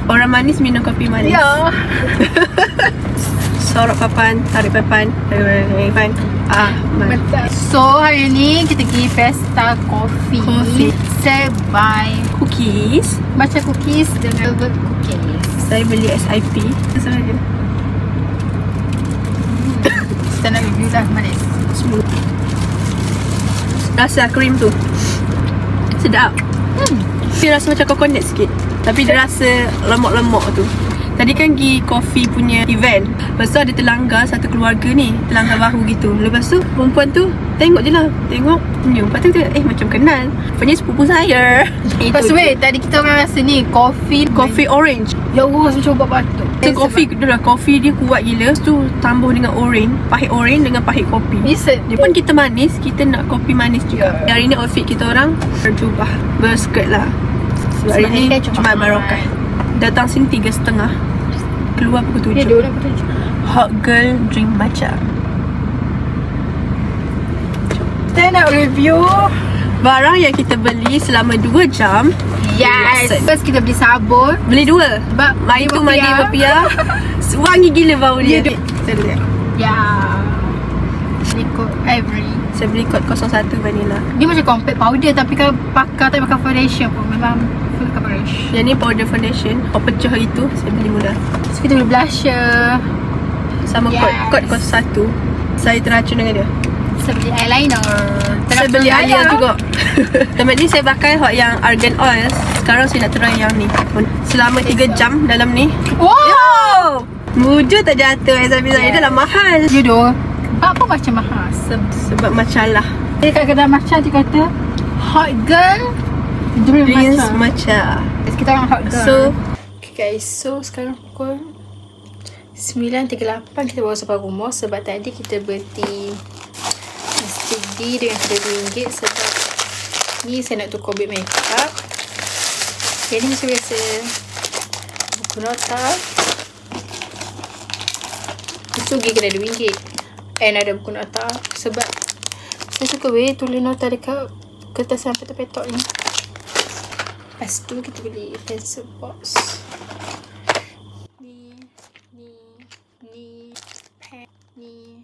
Orang manis minum kopi manis. Ya. Sorok papan, tarik papan. Betul. So hari ni kita pergi pesta kopi. Saya buy Cookies. matcha cookies dengan velvet cookies. Saya beli SIP. Saja. Kita nak review dah manis. Smooth. Rasa krim tu sedap. Dia rasa macam coconut sikit, tapi dia rasa lemak-lemak tu. Tadi kan pergi coffee punya event. Lepas tu ada telangga satu keluarga ni, telangga bahu gitu. Lepas tu perempuan tu tengok je lah, tengok senyum. Lepas tu dia macam kenal, rupanya sepupu saya. Lepas tu tadi kita orang rasa ni Coffee orange. Ya Allah, saya cuba batuk. So coffee dia kuat gila. Lepas tu tambah dengan orange, pahit orange dengan pahit kopi. Dia pun kita manis, kita nak kopi manis juga. Hari ni outfit kita orang berjubah, berskirt lah. Sebab hari ni cuma Barokah. Datang sini 3:30, keluar pukul 7. Hot girl drink matcha. Kita nak review barang yang kita beli selama 2 jam. Yes. First kita beli sabun. Beli 2. Sebab Mari tu mandi Bapia. Wangi gila bau dia. Ya. Liquid Ivory. Saya beli Code 01 vanilla. Dia macam compact powder, tapi kalau tak pakai foundation pun memang full coverage. Yang ni powder foundation. Pecah itu saya beli mula. So kita beli blusher. Sama Code 01. Saya teracun dengan dia. Saya beli eyeliner. Saya beli Alia juga. Tempat ni saya pakai hot yang argan oil. Sekarang saya nak try yang ni. Selama 3 jam dalam ni. Wow. Muja tak jatuh. Dia dah mahal. You do. Apa macam mahal? Sebab macam lah. Dia kat kedai matcha dia kata hot girl drink matcha. Kita orang hot girl. So okay guys, so sekarang pukul 9.38 kita baru sampai rumah. Sebab tadi kita berhenti STD dengan RM3 sebab ni saya nak tukar beg makeup. Yang ni macam biasa buku nota. Itu pergi kena RM2. And ada buku nota. Sebab saya suka tulis nota dekat kertas yang petok-petok ni. Lepas tu kita beli pencil box. Ni pen ni.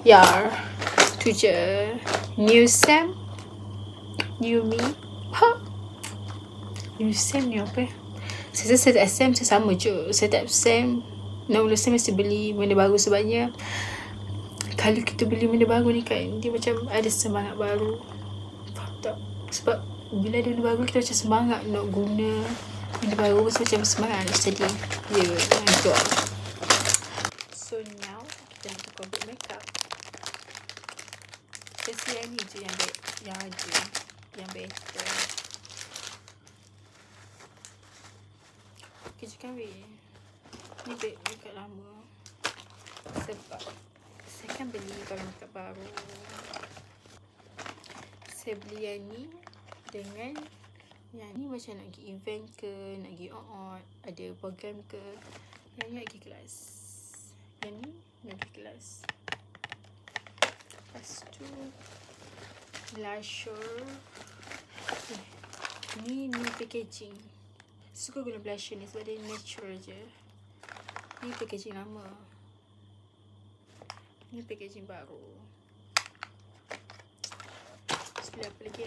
Ya, tu je. New Sam, New Me. New Sam ni apa? Saya tak Sam, saya sama je. Saya tak Sam. Nak mula saya mesti beli benda baru sebabnya kalau kita beli benda baru ni kan, dia macam ada semangat baru. Faham tak? Sebab bila ada benda baru kita macam semangat nak guna benda baru. Macam semangat nak jadi. Ya, itu. So now kita nak tukar beg makeup. Just yang ni je yang ada, yang better. Kejutkan ni beg makeup lama. Sebab saya kan beli barang makeup baru. Saya beli yang ni dengan yang ni macam nak pergi event ke, nak pergi ada program ke. Yang ni nak pergi kelas. Yang ni nak pergi kelas. Lepas tu blusher. Ni packaging. Suka guna blusher ni sebab dia natural je. Ni packaging lama. Ni packaging baru. Sebelum apa lagi?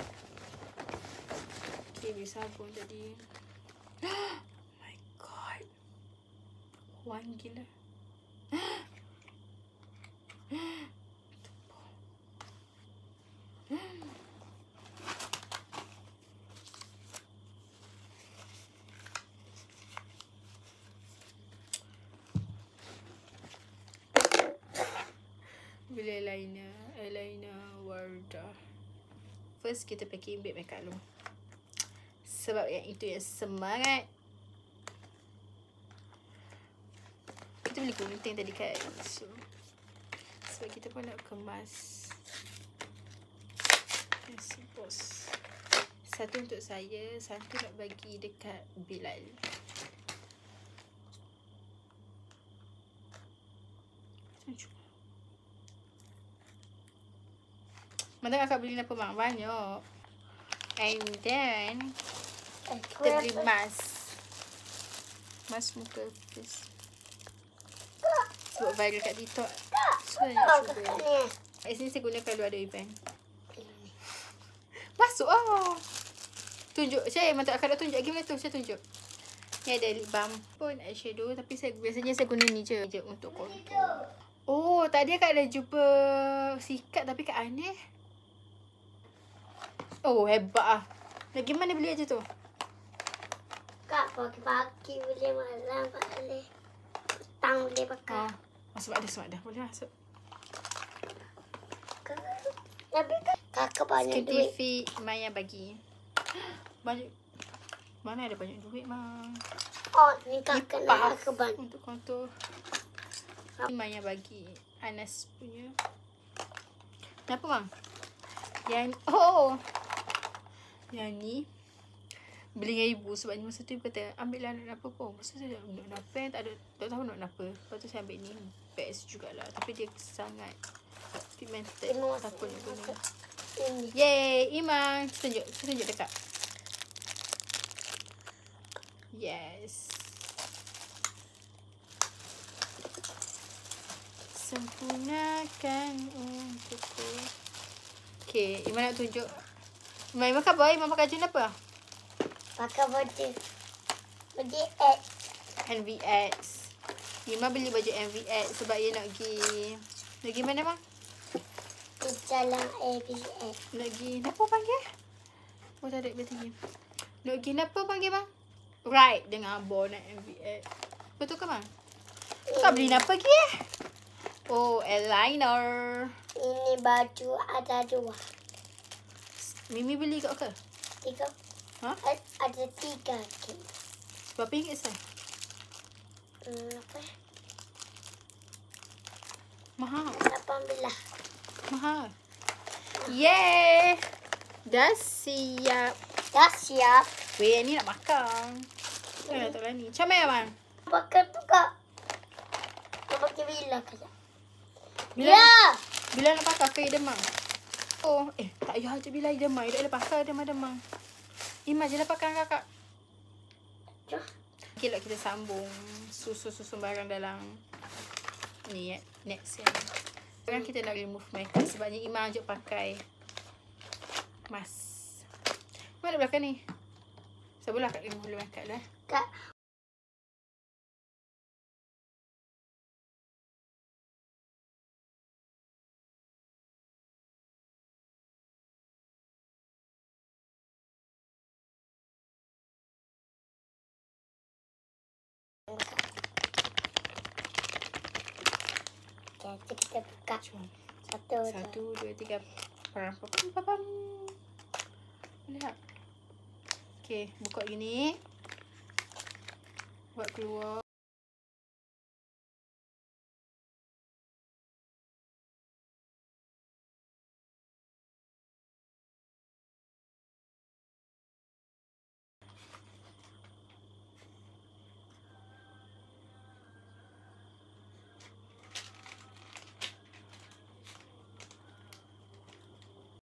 Okay, beli sabun tadi. Oh my god. Wangi gila. Beli eyeliner Wardah. First kita packing beg makeup dulu. Sebab yang itu yang semangat. Kita beli gunting tadi kan. So, sebab kita pun nak kemas. Bos. Satu untuk saya, satu nak bagi dekat Bilal. Mantap kakak beli apa mak? Banyak. And then kita beli mask. Mas muka please. Sebab viral kat TikTok. So nak cuba. Kat sini saya guna kalau ada event. Masuk lah. Tunjuk. Saya memang tak akan nak tunjuk. Gimana tu? Saya tunjuk. Ni ada lip balm pun eyeshadow. Tapi biasanya saya guna ni je untuk contour. Oh, tadi Kak dah jumpa sikat tapi Kak aneh. Oh, hebat ah. Lagi mana beli aja tu? Kak, pagi-pagi boleh, malam boleh. Petang boleh pakai. Masuk dah. Boleh masuk. Tapi kakak banyak duit. Scientific Maya bagi. Banyak. Mana ada banyak duit, Mak? Oh, ni kakak nak aku bantu. Untuk kontor. Maya bagi. Anas punya. Kenapa, Bang? Yang ni beli dengan ibu sebab masa tu ibu kata ambil lah nak apa pun. Masa tu nak apa yang tak tahu nak apa. Lepas tu saya ambil ni. Best jugalah. Tapi dia sangat pigmented. Takut nak guna. Yay, Iman. Tunjuk dekat. Yes. Sempurnakan untukku. Okay, Iman nak tunjuk. Iman pakai apa? Iman pakai jenis apa? Pakai baju X. NVX. Iman beli baju NVX sebab dia nak pergi mana, Bang? Di jalan ABX. Nak pergi, apa panggil? Oh, tak ada berarti. Nak pergi apa panggil, Bang? Right, dengan abang nak NVX. Betul ke, Bang? Kau beli apa pergi Oh, eyeliner. Ini baju ada 2. Mimi beli kat ke? 3. Ha? Ada 3 ke? Berapa ringgit sah? Apa? Mahal. 18. Mahal. Yeay. Dah siap. Dah siap. Weh, ni nak makan. Tak lah ni. Macam mana, Bang? Pakai tu, Kak. Nak pakai bila kejap. Bila nak pakai ke demam? Oh, tak payah je bila demam. Dia dah pakai demam. Iman je lah pakai kakak. Okay lah, kita sambung susu barang dalam ni next ya. Sekarang kita nak remove makeup sebabnya Iman ajak pakai mask. Mana belakang ni? Saya boleh kat remove makeup lah. Kak. Okay, kita buka. Satu, 2, 3. Pam. Boleh tak? Okay, buka gini. Buat keluar.